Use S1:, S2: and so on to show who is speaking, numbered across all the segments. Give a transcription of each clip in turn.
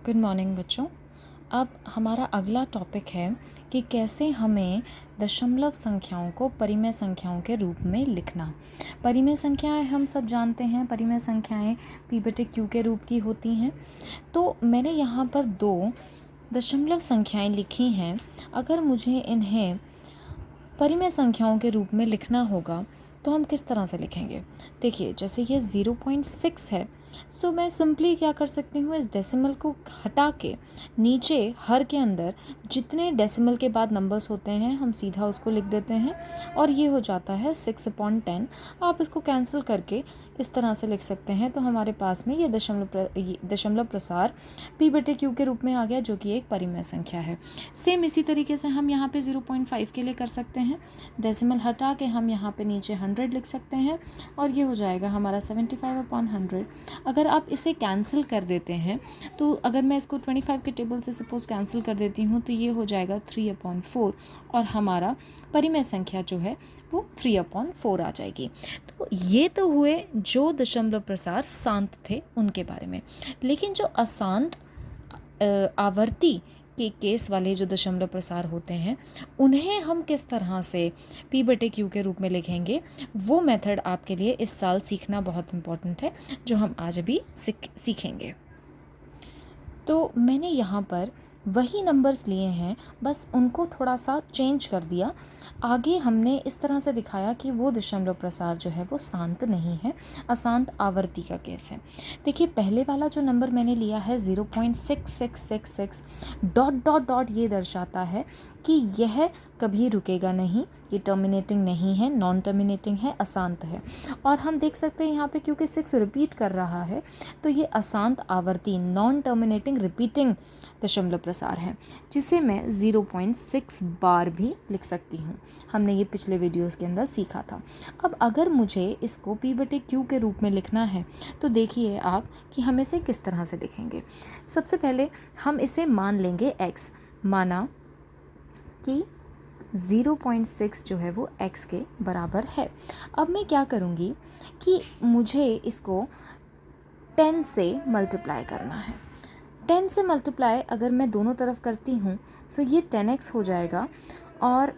S1: Good morning बच्चों। अब हमारा अगला टॉपिक है कि कैसे हमें दशमलव संख्याओं को परिमेय संख्याओं के रूप में लिखना। परिमेय संख्याएं हम सब जानते हैं, परिमेय संख्याएं p/q के रूप की होती हैं। तो मैंने यहाँ पर 2 दशमलव संख्याएं लिखी हैं। अगर मुझे इन्हें परिमेय संख्याओं के रूप में लिखना होगा तो हम किस तरह से लिखेंगे? देखिए, जैसे ये 0.6 है, सो मैं सिंपली क्या कर सकती हूँ, इस डेसिमल को हटा के नीचे हर के अंदर जितने डेसिमल के बाद नंबर्स होते हैं हम सीधा उसको लिख देते हैं और ये हो जाता है 6/10। आप इसको कैंसिल करके इस तरह से लिख सकते हैं। तो हमारे पास में ये दशमलव प्रसार p/q के रूप में आ गया, जो कि एक परिमेय संख्या है। सेम इसी तरीके से हम यहाँ पे 0.5 के लिए कर सकते हैं। डेसिमल हटा के हम यहाँ पे नीचे 100 लिख सकते हैं और ये हो जाएगा हमारा 75/100। अगर आप इसे कैंसिल कर देते हैं तो अगर मैं इसको 25 के टेबल से सपोज कैंसिल कर देती हूँ तो ये हो जाएगा 3/4 और हमारा परिमेय संख्या जो है वो 3/4 आ जाएगी। तो ये तो हुए जो दशमलव प्रसार शांत थे उनके बारे में। लेकिन जो अशांत आवर्ती के केस वाले जो दशमलव प्रसार होते हैं उन्हें हम किस तरह से p/q के रूप में लिखेंगे, वो मेथड आपके लिए इस साल सीखना बहुत इम्पोर्टेंट है, जो हम आज अभी सीखेंगे। तो मैंने यहाँ पर वही नंबर्स लिए हैं, बस उनको थोड़ा सा चेंज कर दिया। आगे हमने इस तरह से दिखाया कि वो दशमलव प्रसार जो है वो शांत नहीं है, अशांत आवर्ती का केस है। देखिए, पहले वाला जो नंबर मैंने लिया है 0.6666 डॉट डॉट डॉट, ये दर्शाता है कि यह कभी रुकेगा नहीं, ये टर्मिनेटिंग नहीं है, नॉन टर्मिनेटिंग है, अशांत है। और हम देख सकते हैं यहाँ पे क्योंकि 6 रिपीट कर रहा है तो ये अशांत आवर्ती, नॉन टर्मिनेटिंग रिपीटिंग दशमलव प्रसार है, जिसे मैं 0.6 बार भी लिख सकती हूँ। हमने ये पिछले वीडियोस के अंदर सीखा था। अब अगर मुझे इसको p/q के रूप में लिखना है तो देखिए आप कि हम इसे किस तरह से लिखेंगे। सबसे पहले हम इसे मान लेंगे x, माना कि 0.6 जो है वो x के बराबर है। अब मैं क्या करूँगी कि मुझे इसको 10 से मल्टीप्लाई करना है। 10 से मल्टीप्लाई अगर मैं दोनों तरफ करती हूँ तो ये 10x हो जाएगा। और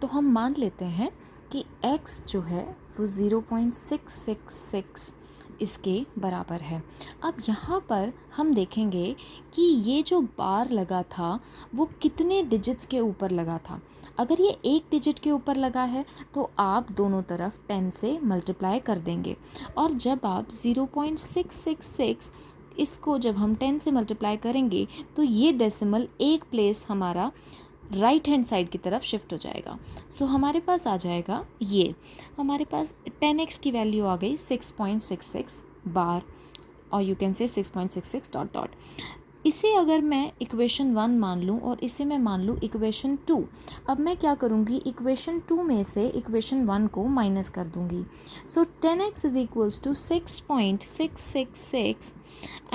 S1: तो हम मान लेते हैं कि x जो है वो 0.666 इसके बराबर है। अब यहाँ पर हम देखेंगे कि ये जो बार लगा था वो कितने डिजिट्स के ऊपर लगा था। अगर ये एक डिजिट के ऊपर लगा है तो आप दोनों तरफ 10 से मल्टीप्लाई कर देंगे। और जब आप 0.666 इसको जब हम 10 से मल्टीप्लाई करेंगे तो ये डेसिमल एक प्लेस हमारा राइट हैंड साइड की तरफ शिफ्ट हो जाएगा। सो हमारे पास आ जाएगा, ये हमारे पास 10x की वैल्यू आ गई 6.66 बार, और you can say 6.66 dot dot. इसे अगर मैं इक्वेशन 1 मान लूँ और इसे मैं मान लूँ इक्वेशन 2, अब मैं क्या करूँगी, इक्वेशन 2 में से इक्वेशन 1 को माइनस कर दूँगी। So 10x is equals to 6.666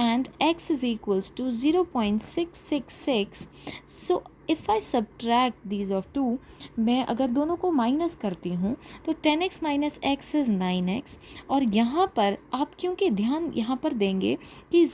S1: and x is equals to 0.666. So if I subtract these of 2, मैं अगर दोनों को माइनस करती हूँ तो 10x minus x is 9x। और यहाँ पर आप क्योंकि ध्यान यहाँ पर देंगे कि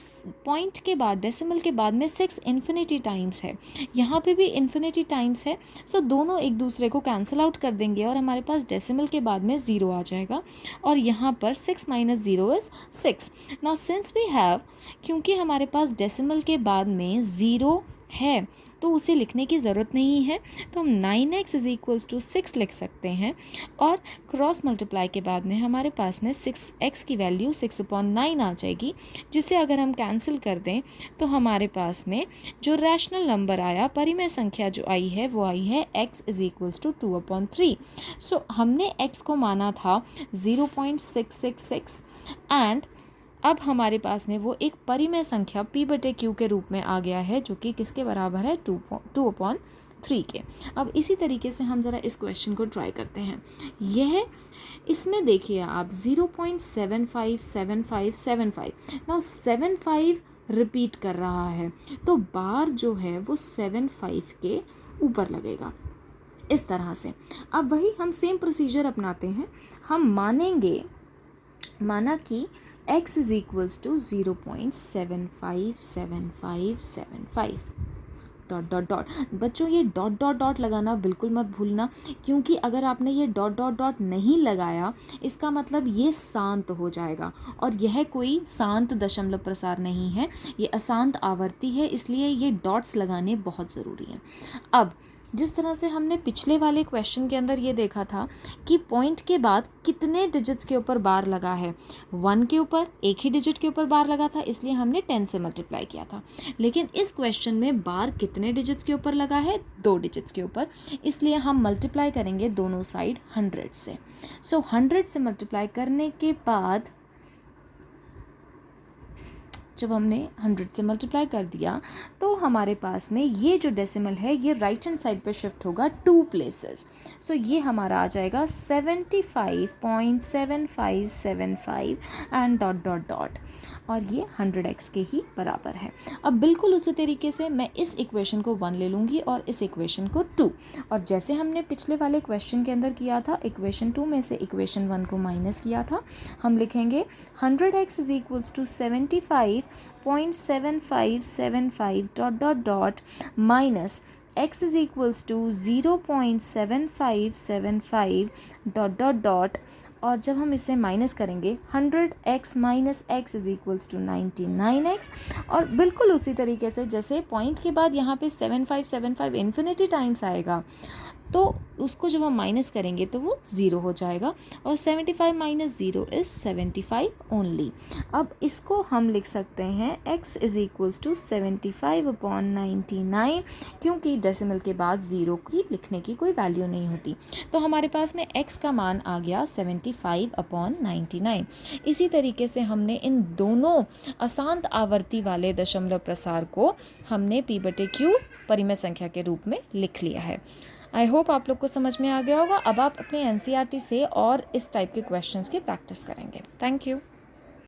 S1: पॉइंट के बाद, डेसिमल के बाद में 6 इन्फिनिटी टाइम्स है, यहाँ पे भी इन्फिनिटी टाइम्स है। सो दोनों एक दूसरे को कैंसिल आउट कर देंगे और हमारे पास डेसिमल के बाद में 0 आ जाएगा। और यहाँ पर 6 minus 0 is 6। Now since we have, क्योंकि हमारे पास डेसिमल के बाद में 0 है तो उसे लिखने की ज़रूरत नहीं है, तो हम 9x इज इक्वल्स टू 6 लिख सकते हैं। और क्रॉस मल्टीप्लाई के बाद में हमारे पास में 6x की वैल्यू 6/9 आ जाएगी, जिसे अगर हम कैंसिल कर दें तो हमारे पास में जो रैशनल नंबर आया, परिमेय संख्या जो आई है वो आई है x इज इक्वल्स टू 2/3। सो हमने x को माना था 0.666 एंड अब हमारे पास में वो एक परिमेय संख्या p/q के रूप में आ गया है, जो कि किसके बराबर है, 2/3 के। अब इसी तरीके से हम ज़रा इस क्वेश्चन को ट्राई करते हैं। यह इसमें देखिए आप 0.757575, नाउ 75 रिपीट कर रहा है तो बार जो है वो 75 के ऊपर लगेगा इस तरह से। अब वही हम सेम प्रोसीजर अपनाते हैं। हम माना कि x is equals to 0.757575 dot dot dot. बच्चों ये डॉट डॉट डॉट लगाना बिल्कुल मत भूलना, क्योंकि अगर आपने ये डॉट डॉट डॉट नहीं लगाया इसका मतलब ये शांत हो जाएगा, और यह कोई शांत दशमलव प्रसार नहीं है, ये अशांत आवर्ती है, इसलिए ये डॉट्स लगाने बहुत ज़रूरी है। अब जिस तरह से हमने पिछले वाले क्वेश्चन के अंदर ये देखा था कि पॉइंट के बाद कितने डिजिट्स के ऊपर बार लगा है, 1 के ऊपर एक ही डिजिट के ऊपर बार लगा था, इसलिए हमने 10 से मल्टीप्लाई किया था। लेकिन इस क्वेश्चन में बार कितने डिजिट्स के ऊपर लगा है, 2 डिजिट्स के ऊपर, इसलिए हम मल्टीप्लाई करेंगे दोनों साइड 100 से। सो 100 से मल्टीप्लाई करने के बाद जब हमने 100 से मल्टीप्लाई कर दिया तो हमारे पास में ये जो डेसिमल है ये राइट हैंड साइड पे शिफ्ट होगा 2 प्लेसेस। सो ये हमारा आ जाएगा 75.7575 एंड डॉट डॉट डॉट, और ये 100x के ही बराबर है। अब बिल्कुल उसी तरीके से मैं इस इक्वेशन को 1 ले लूँगी और इस इक्वेशन को 2, और जैसे हमने पिछले वाले क्वेश्चन के अंदर किया था, इक्वेशन 2 में से इक्वेशन 1 को माइनस किया था, हम लिखेंगे 100x is equals to 75.7575 dot dot dot minus x is equals to 0.7575 dot dot dot, और जब हम इसे माइनस करेंगे 100x minus x is equals to 99x, और बिल्कुल उसी तरीके से जैसे पॉइंट के बाद यहाँ पे 7575 इन्फिनिटी टाइम्स आएगा, तो उसको जब हम माइनस करेंगे तो वो 0 हो जाएगा, और 75 माइनस 0 इज़ 75 ओनली। अब इसको हम लिख सकते हैं x इज़ इक्वल्स टू 75/99, क्योंकि डेसिमल के बाद 0 की लिखने की कोई वैल्यू नहीं होती, तो हमारे पास में x का मान आ गया 75/99। इसी तरीके से हमने इन दोनों अशांत आवर्ती वाले दशमलव प्रसार को हमने p/q परिमेय संख्या के रूप में लिख लिया है। आई होप आप लोग को समझ में आ गया होगा। अब आप अपने NCERT से और इस टाइप के क्वेश्चंस की प्रैक्टिस करेंगे। Thank you.